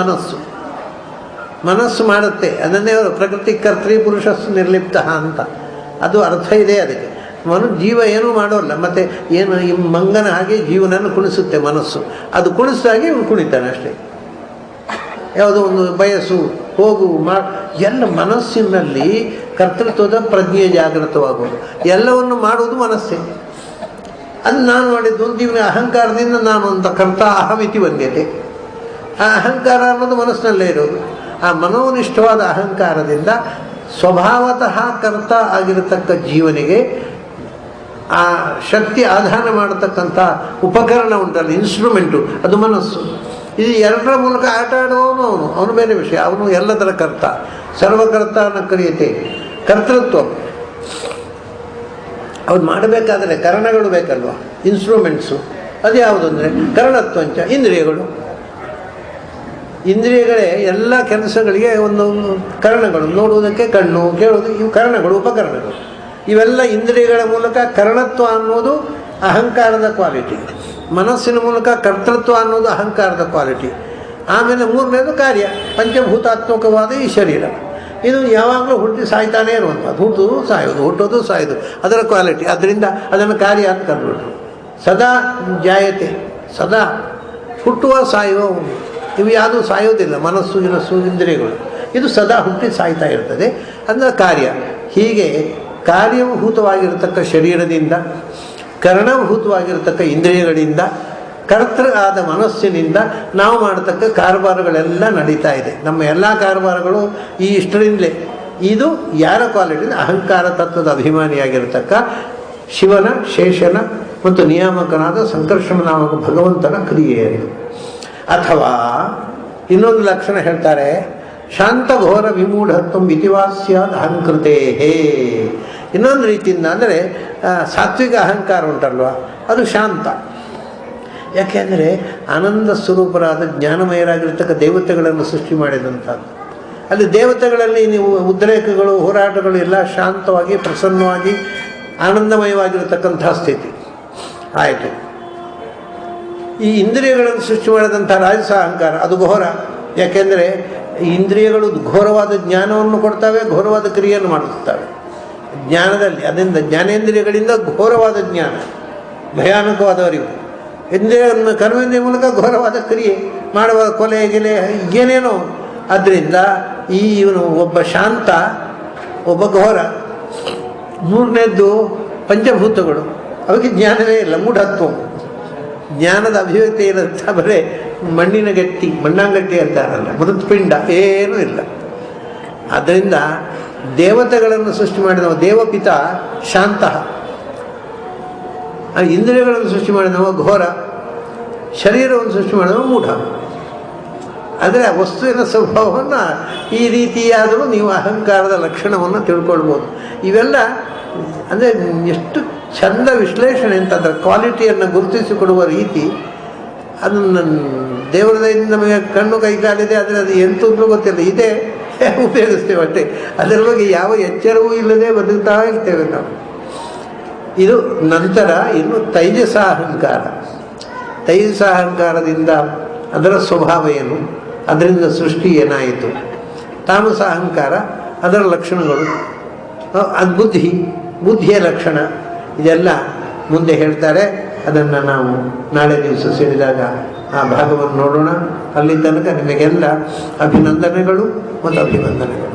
ಮನಸ್ಸು ಮಾಡುತ್ತೆ. ಅದನ್ನೇ ಅವರು ಪ್ರಕೃತಿ ಕರ್ತೃ ಪುರುಷಸ್ಸು ನಿರ್ಲಿಪ್ತ ಅಂತ ಅದು ಅರ್ಥ ಇದೆ ಅದಕ್ಕೆ. ಜೀವ ಏನೂ ಮಾಡೋಲ್ಲ. ಮತ್ತು ಏನು ಈ ಮಂಗನ ಹಾಗೆ ಜೀವನನ್ನು ಕುಣಿಸುತ್ತೆ ಮನಸ್ಸು. ಅದು ಕುಣಿಸ್ದಾಗೆ ಇವನು ಕುಣಿತಾನೆ ಅಷ್ಟೇ. ಯಾವುದೋ ಒಂದು ಬಯಸು, ಹೋಗು, ಎಲ್ಲ ಮನಸ್ಸಿನಲ್ಲಿ ಕರ್ತೃತ್ವದ ಪ್ರಜ್ಞೆ ಜಾಗೃತವಾಗುವುದು. ಎಲ್ಲವನ್ನು ಮಾಡುವುದು ಮನಸ್ಸೇ. ಅದು ನಾನು ಮಾಡಿದ್ದು ಒಂದು ಜೀವನ ಅಹಂಕಾರದಿಂದ ನಾನು ಅಂತ ಕರ್ತ ಅಹಮಿತಿ ಬಂದಿದೆ. ಆ ಅಹಂಕಾರ ಅನ್ನೋದು ಮನಸ್ಸಿನಲ್ಲೇ ಇರೋದು. ಆ ಮನೋನಿಷ್ಠವಾದ ಅಹಂಕಾರದಿಂದ ಸ್ವಭಾವತಃ ಕರ್ತ ಆಗಿರತಕ್ಕ ಜೀವನಿಗೆ ಆ ಶಕ್ತಿ ಆಧಾನ ಮಾಡತಕ್ಕಂಥ ಉಪಕರಣ ಉಂಟಲ್ಲ, ಇನ್ಸ್ಟ್ರೂಮೆಂಟು, ಅದು ಮನಸ್ಸು. ಇದು ಎರಡರ ಮೂಲಕ ಆಟ ಆಡುವವನು ಅವನು ಬೇರೆ ವಿಷಯ. ಅವನು ಎಲ್ಲದರ ಕರ್ತ, ಸರ್ವಕರ್ತ ಅನ್ನೋ ಕರೆಯುತ್ತೆ. ಕರ್ತೃತ್ವ ಅವ್ನು ಮಾಡಬೇಕಾದ್ರೆ ಕರಣಗಳು ಬೇಕಲ್ವ, ಇನ್ಸ್ಟ್ರೂಮೆಂಟ್ಸು. ಅದು ಯಾವುದು ಅಂದರೆ ಕರಣತ್ವಂಚ ಇಂದ್ರಿಯಗಳು. ಇಂದ್ರಿಯಗಳೇ ಎಲ್ಲ ಕೆಲಸಗಳಿಗೆ ಒಂದು ಕರಣಗಳು. ನೋಡುವುದಕ್ಕೆ ಕಣ್ಣು, ಕೇಳುವುದು, ಇವು ಕರಣಗಳು, ಉಪಕರಣಗಳು. ಇವೆಲ್ಲ ಇಂದ್ರಿಯಗಳ ಮೂಲಕ ಕರಣತ್ವ ಅನ್ನೋದು ಅಹಂಕಾರದ ಕ್ವಾಲಿಟಿ. ಮನಸ್ಸಿನ ಮೂಲಕ ಕರ್ತೃತ್ವ ಅನ್ನೋದು ಅಹಂಕಾರದ ಕ್ವಾಲಿಟಿ. ಆಮೇಲೆ ಮೂರನೇದು ಕಾರ್ಯ, ಪಂಚಭೂತಾತ್ಮಕವಾದ ಈ ಶರೀರ. ಇದು ಯಾವಾಗಲೂ ಹುಟ್ಟಿ ಸಾಯ್ತಾನೇ ಇರುವಂಥದ್ದು. ಹುಟ್ಟೋದು ಸಾಯೋದು, ಹುಟ್ಟೋದು ಸಾಯೋದು, ಅದರ ಕ್ವಾಲಿಟಿ. ಅದರಿಂದ ಅದನ್ನು ಕಾರ್ಯ ಅಂತ ಕಂಡುಬಿಟ್ರು. ಸದಾ ಜಾಯತೆ, ಸದಾ ಹುಟ್ಟುವ ಸಾಯುವ, ಇವು ಯಾವುದೂ ಸಾಯೋದಿಲ್ಲ. ಮನಸ್ಸು ಇಂದ್ರಿಯಗಳು ಇದು ಸದಾ ಹುಟ್ಟಿ ಸಾಯ್ತಾ ಇರ್ತದೆ. ಅಂದರೆ ಕಾರ್ಯ. ಹೀಗೆ ಕಾರ್ಯಭೂತವಾಗಿರತಕ್ಕ ಶರೀರದಿಂದ, ಕರ್ಣಭೂತವಾಗಿರತಕ್ಕ ಇಂದ್ರಿಯಗಳಿಂದ, ಕರ್ತೃ ಆದ ಮನಸ್ಸಿನಿಂದ ನಾವು ಮಾಡತಕ್ಕ ಕಾರಬಾರಗಳೆಲ್ಲ ನಡೀತಾ ಇದೆ. ನಮ್ಮ ಎಲ್ಲ ಕಾರಬಾರಗಳು ಈ ಇಷ್ಟರಿಂದಲೇ. ಇದು ಯಾರ ಕ್ವಾಲಿಟಿ? ಅಹಂಕಾರ ತತ್ವದ ಅಭಿಮಾನಿಯಾಗಿರತಕ್ಕ ಶಿವನ, ಶೇಷನ ಮತ್ತು ನಿಯಾಮಕನಾದ ಸಂಕರ್ಷಣ ನಾಮಕ ಭಗವಂತನ ಕ್ರಿಯೆಯದು. ಅಥವಾ ಇನ್ನೊಂದು ಲಕ್ಷಣ ಹೇಳ್ತಾರೆ, ಶಾಂತಘೋರ ವಿಮೂಢತ್ವ ಇತಿವಾಸ್ಯಾದ ಅಹಂಕೃತೇ. ಇನ್ನೊಂದು ರೀತಿಯಿಂದ ಅಂದರೆ ಸಾತ್ವಿಕ ಅಹಂಕಾರ ಉಂಟಲ್ವ, ಅದು ಶಾಂತ. ಯಾಕೆಂದರೆ ಆನಂದ ಸ್ವರೂಪರಾದ ಜ್ಞಾನಮಯರಾಗಿರ್ತಕ್ಕ ದೇವತೆಗಳನ್ನು ಸೃಷ್ಟಿ ಮಾಡಿದಂಥದ್ದು. ಅಲ್ಲಿ ದೇವತೆಗಳಲ್ಲಿ ನೀವು ಉದ್ರೇಕಗಳು, ಹೋರಾಟಗಳು ಎಲ್ಲ ಶಾಂತವಾಗಿ, ಪ್ರಸನ್ನವಾಗಿ, ಆನಂದಮಯವಾಗಿರತಕ್ಕಂಥ ಸ್ಥಿತಿ ಆಯಿತು. ಈ ಇಂದ್ರಿಯಗಳನ್ನು ಸೃಷ್ಟಿ ಮಾಡಿದಂಥ ರಾಜಸ ಅಹಂಕಾರ ಅದು ಘೋರ. ಯಾಕೆಂದರೆ ಈ ಇಂದ್ರಿಯಗಳು ಘೋರವಾದ ಜ್ಞಾನವನ್ನು ಕೊಡ್ತವೆ, ಘೋರವಾದ ಕ್ರಿಯೆಯನ್ನು ಮಾಡಿಸ್ತವೆ. ಜ್ಞಾನದಲ್ಲಿ ಅದರಿಂದ ಜ್ಞಾನೇಂದ್ರಿಯಗಳಿಂದ ಘೋರವಾದ ಜ್ಞಾನ, ಭಯಾನಕವಾದ ಅರಿವು. ಇಂದ್ರಿಯ ಕರ್ಮೇಂದ್ರಿಯ ಮೂಲಕ ಘೋರವಾದ ಕ್ರಿಯೆ ಮಾಡುವ, ಕೊಲೆ ಗಿಲೆ ಏನೇನೋ. ಅದರಿಂದ ಇವನು ಒಬ್ಬ ಶಾಂತ, ಒಬ್ಬ ಘೋರ. ಮೂರನೇದ್ದು ಪಂಚಭೂತಗಳು, ಅವಕ್ಕೆ ಜ್ಞಾನವೇ ಇಲ್ಲ, ಮೂಢತ್ವ. ಜ್ಞಾನದ ಅಭಿವ್ಯಕ್ತಿ ಇರುತ್ತೆ, ಬರೇ ಮಣ್ಣಿನ ಗಟ್ಟಿ, ಮಣ್ಣಾಂಗಟ್ಟಿ ಅಂತಾರಲ್ಲ, ಮೃತ್ಪಿಂಡ, ಏನೂ ಇಲ್ಲ. ಆದ್ದರಿಂದ ದೇವತೆಗಳನ್ನು ಸೃಷ್ಟಿ ಮಾಡಿದವ ದೇವಪಿತ ಶಾಂತ, ಇಂದ್ರಿಯಗಳನ್ನು ಸೃಷ್ಟಿ ಮಾಡಿದವ ಘೋರ, ಶರೀರವನ್ನು ಸೃಷ್ಟಿ ಮಾಡಿದವ ಮೂಢ. ಆದರೆ ಆ ವಸ್ತುವಿನ ಸ್ವಭಾವವನ್ನು ಈ ರೀತಿಯಾದರೂ ನೀವು ಅಹಂಕಾರದ ಲಕ್ಷಣವನ್ನು ತಿಳ್ಕೊಳ್ಬೋದು. ಇವೆಲ್ಲ ಅಂದರೆ ಎಷ್ಟು ಚಂದ ವಿಶ್ಲೇಷಣೆ ಅಂತ, ಅದರ ಕ್ವಾಲಿಟಿಯನ್ನು ಗುರುತಿಸಿಕೊಡುವ ರೀತಿ. ಅದನ್ನು ದೇವರ ದಯದಿಂದ ನಮಗೆ ಕಣ್ಣು ಕೈಕಾಲಿದೆ, ಆದರೆ ಅದು ಎಂತಂದ್ರೂ ಗೊತ್ತಿಲ್ಲ, ಇದೇ ಉಪಯೋಗಿಸ್ತೇವೆ ಅಷ್ಟೇ. ಅದರ ಬಗ್ಗೆ ಯಾವ ಎಚ್ಚರವೂ ಇಲ್ಲದೆ ಬದುಕ್ತಾ ಇರ್ತೇವೆ ನಾವು. ಇದು ನಂತರ ಇನ್ನು ತೈಜಸ ಅಹಂಕಾರ. ತೈಜಸ ಅಹಂಕಾರದಿಂದ ಅದರ ಸ್ವಭಾವ ಏನು, ಅದರಿಂದ ಸೃಷ್ಟಿ ಏನಾಯಿತು. ತಾಮಸ ಅಹಂಕಾರ, ಅದರ ಲಕ್ಷಣಗಳು, ಅದು ಬುದ್ಧಿಯ ಲಕ್ಷಣ. ಇದೆಲ್ಲ ಮುಂದೆ ಹೇಳ್ತಾರೆ. ಅದನ್ನು ನಾವು ನಾಳೆ ದಿವಸ ಸೇರಿದಾಗ ಆ ಭಾಗವನ್ನು ನೋಡೋಣ. ಅಲ್ಲಿ ತನಕ ನಿಮಗೆಲ್ಲ ಅಭಿನಂದನೆಗಳು ಮತ್ತು ಅಭಿನಂದನೆಗಳು.